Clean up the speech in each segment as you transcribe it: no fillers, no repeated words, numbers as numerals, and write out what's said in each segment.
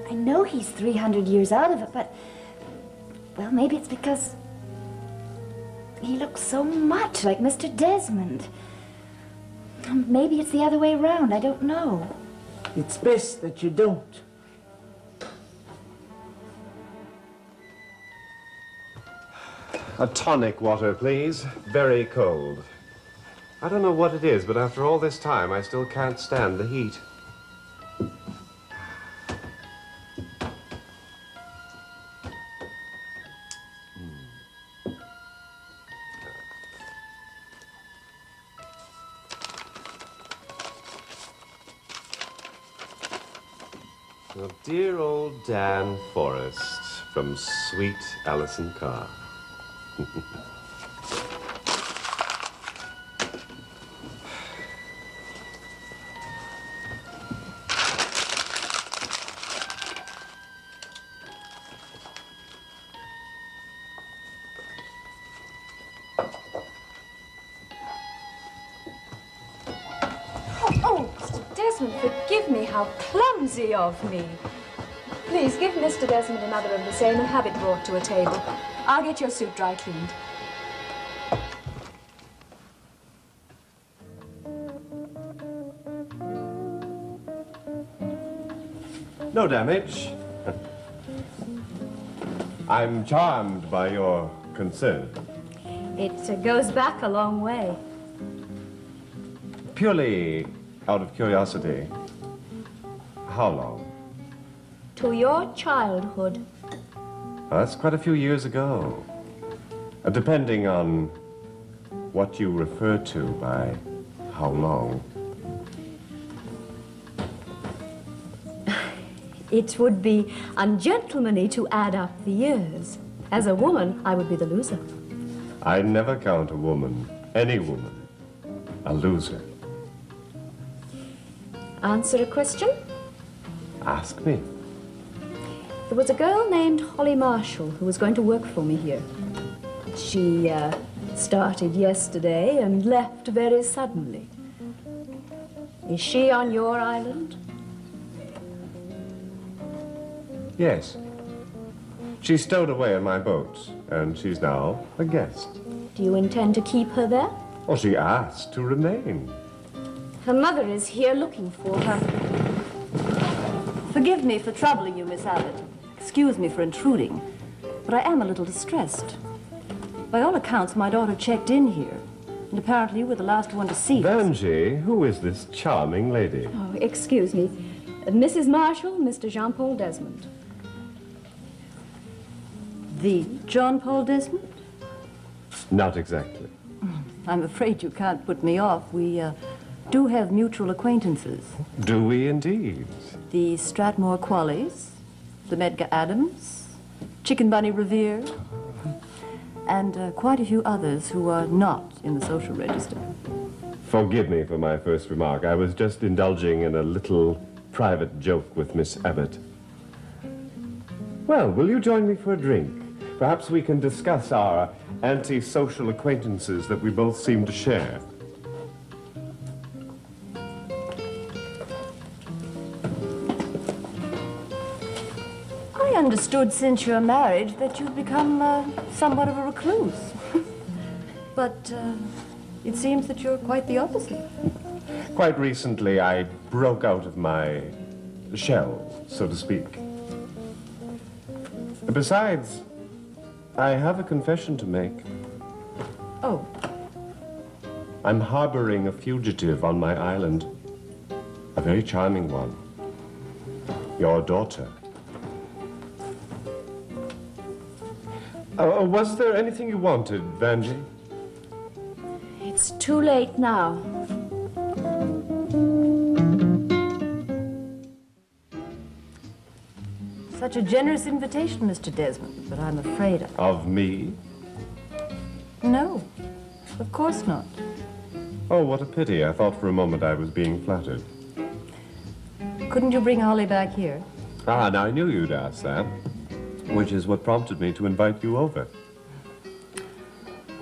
I know he's 300 years out of it, but... Well, maybe it's because... he looks so much like Mr. Desmond. Maybe it's the other way around. I don't know. It's best that you don't. A tonic water, please. Very cold. I don't know what it is, but after all this time, I still can't stand the heat. Well, dear old Dan Forrest from sweet Allison Carr. Oh, Mr. Desmond, forgive me, how clumsy of me. Please, give Mr. Desmond another of the same and have it brought to a table. I'll get your suit dry cleaned. No damage. I'm charmed by your concern. It goes back a long way. Purely out of curiosity, how long? To your childhood. That's quite a few years ago. Depending on what you refer to by how long. It would be ungentlemanly to add up the years. As a woman, I would be the loser. I never count a woman, any woman, a loser. Answer a question? Ask me. There was a girl named Holly Marshall who was going to work for me here. She started yesterday and left very suddenly. Is she on your island? Yes. She stowed away in my boat, and she's now a guest. Do you intend to keep her there? Well, she asked to remain. Her mother is here looking for her. Forgive me for troubling you, Miss Abbott. Excuse me for intruding, but I am a little distressed. By all accounts, my daughter checked in here, and apparently you were the last one to see her. Vanjie, who is this charming lady? Oh, excuse me. Mrs. Marshall, Mr. Jean-Paul Desmond. The John Paul Desmond? Not exactly. I'm afraid you can't put me off. We do have mutual acquaintances. Do we indeed? The Stratmore Qualleys, the Medgar Adams, Chicken Bunny Revere, and quite a few others who are not in the social register. Forgive me for my first remark. I was just indulging in a little private joke with Miss Abbott. Well, will you join me for a drink? Perhaps we can discuss our anti-social acquaintances that we both seem to share. I understood since your marriage that you've become somewhat of a recluse. But it seems that you're quite the opposite. Quite recently, I broke out of my shell, so to speak. Besides, I have a confession to make. Oh. I'm harboring a fugitive on my island. A very charming one. Your daughter. Was there anything you wanted, Vanjie? It's too late now. Such a generous invitation, Mr. Desmond, but I'm afraid... Of me? No, of course not. Oh, what a pity. I thought for a moment I was being flattered. Couldn't you bring Holly back here? Ah, now I knew you'd ask that, which is what prompted me to invite you over.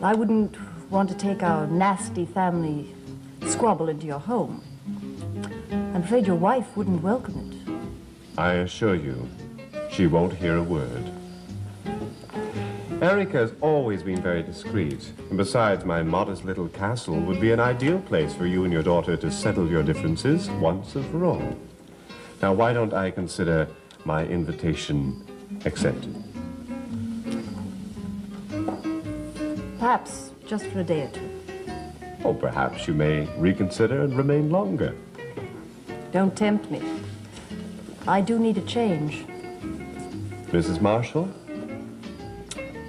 I wouldn't want to take our nasty family squabble into your home. I'm afraid your wife wouldn't welcome it. I assure you, she won't hear a word. Erica has always been very discreet, and besides, my modest little castle would be an ideal place for you and your daughter to settle your differences once and for all. Now, why don't I consider my invitation accepted? Perhaps just for a day or two. Or perhaps you may reconsider and remain longer. Don't tempt me. I do need a change. Mrs. Marshall,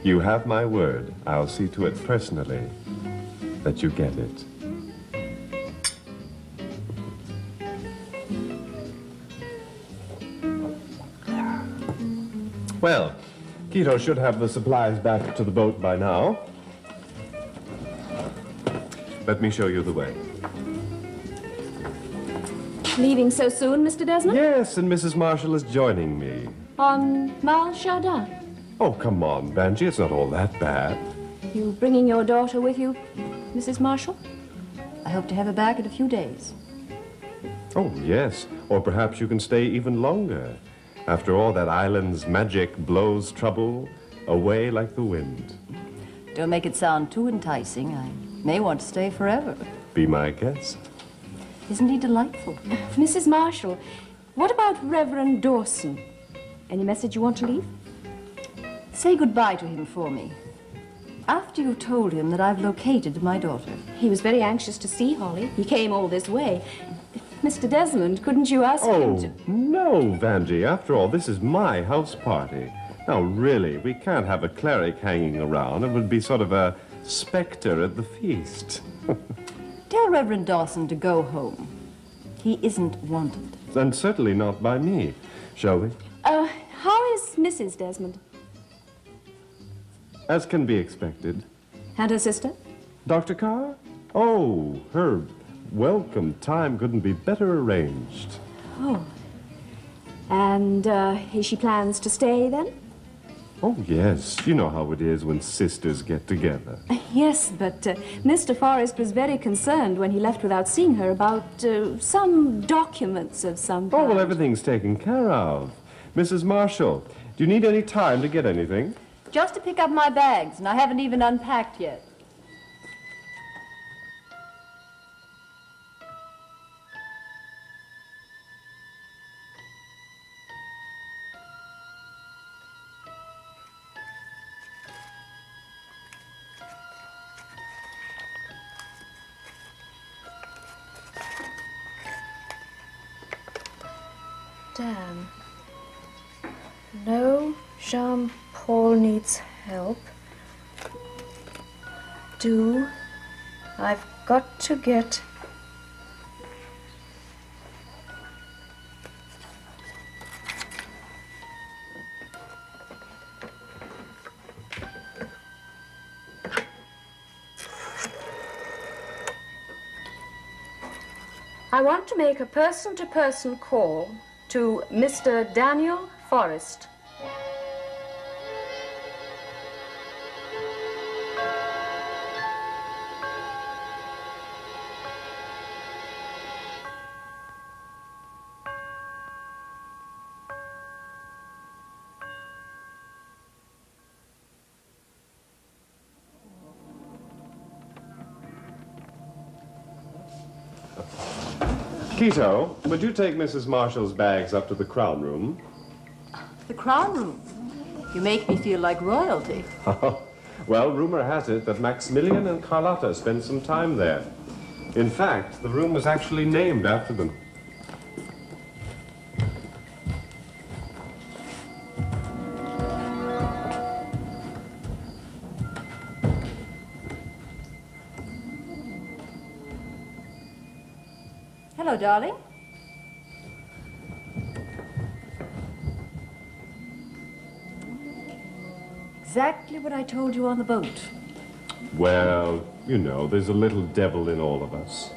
you have my word. I'll see to it personally that you get it. Well, Quito should have the supplies back to the boat by now. Let me show you the way. Leaving so soon, Mr. Desmond? Yes, and Mrs. Marshall is joining me. On Mal Chardin. Oh, come on, Banji, it's not all that bad. You bringing your daughter with you, Mrs. Marshall? I hope to have her back in a few days. Oh, yes, or perhaps you can stay even longer. After all, that island's magic blows trouble away like the wind. Don't make it sound too enticing. I may want to stay forever. Be my guest. Isn't he delightful? Mrs. Marshall, what about Reverend Dawson? Any message you want to leave? Say goodbye to him for me. After you've told him that I've located my daughter. He was very anxious to see Holly. He came all this way. Mr. Desmond, couldn't you ask him Oh, to... no, Vanjie. After all, this is my house party. Now, really, we can't have a cleric hanging around. It would be sort of a specter at the feast. Tell Reverend Dawson to go home. He isn't wanted. And certainly not by me. Shall we? How is Mrs. Desmond? As can be expected. And her sister? Dr. Carr? Oh, her welcome time couldn't be better arranged. Oh. And she plans to stay then? Oh, yes. You know how it is when sisters get together. Yes, but Mr. Forrest was very concerned when he left without seeing her about some documents of some kind. Oh, well, everything's taken care of. Mrs. Marshall, do you need any time to get anything? Just to pick up my bags, and I haven't even unpacked yet. Damn. No, Jean-Paul needs help. I've got to get... I want to make a person-to-person call to Mr. Daniel Forrest. Quito, would you take Mrs. Marshall's bags up to the Crown Room? The Crown Room. You make me feel like royalty. Well, rumor has it that Maximilian and Carlotta spent some time there. In fact, the room was actually named after them. Hello, darling. Exactly what I told you on the boat. Well, you know, there's a little devil in all of us.